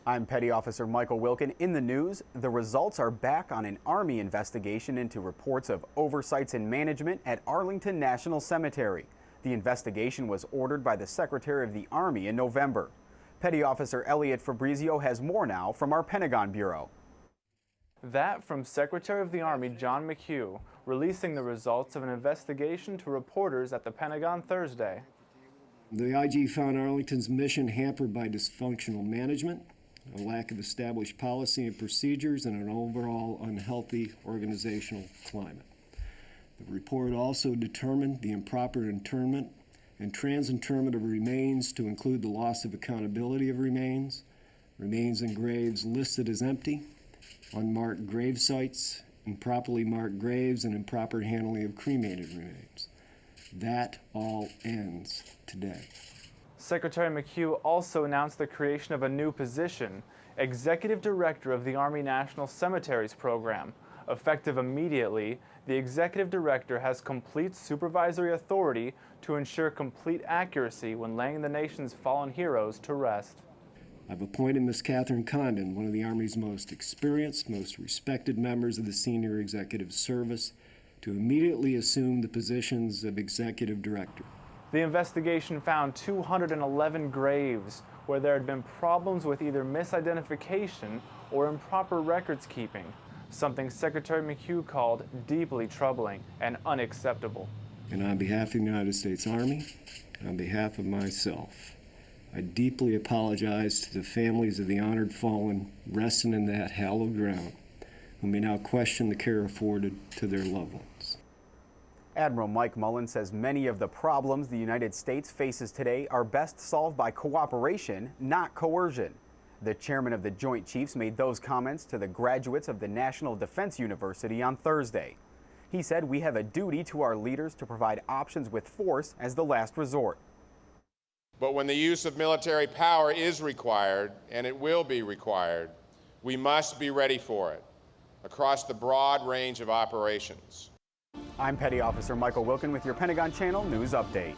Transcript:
I'm Petty Officer Michael Wilkin. In the news, the results are back on an Army investigation into reports of oversights in management at Arlington National Cemetery. The investigation was ordered by the Secretary of the Army in November. Petty Officer Elliot Fabrizio has more now from our Pentagon Bureau. That from Secretary of the Army John McHugh, releasing the results of an investigation to reporters at the Pentagon Thursday. The IG found Arlington's mission hampered by dysfunctional management, a lack of established policy and procedures, and an overall unhealthy organizational climate. The report also determined the improper interment and transinterment of remains to include the loss of accountability of remains in graves listed as empty, unmarked grave sites, improperly marked graves, and improper handling of cremated remains. That all ends today. Secretary McHugh also announced the creation of a new position, Executive Director of the Army National Cemeteries Program. Effective immediately, the Executive Director has complete supervisory authority to ensure complete accuracy when laying the nation's fallen heroes to rest. I've appointed Ms. Catherine Condon, one of the Army's most experienced, most respected members of the Senior Executive Service, to immediately assume the positions of Executive Director. The investigation found 211 graves where there had been problems with either misidentification or improper records keeping, something Secretary McHugh called deeply troubling and unacceptable. And on behalf of the United States Army, on behalf of myself, I deeply apologize to the families of the honored fallen resting in that hallowed ground, who may now question the care afforded to their loved ones. Admiral Mike Mullen says many of the problems the United States faces today are best solved by cooperation, not coercion. The chairman of the Joint Chiefs made those comments to the graduates of the National Defense University on Thursday. He said we have a duty to our leaders to provide options with force as the last resort. But when the use of military power is required, and it will be required, we must be ready for it across the broad range of operations. I'm Petty Officer Michael Wilkin with your Pentagon Channel News Update.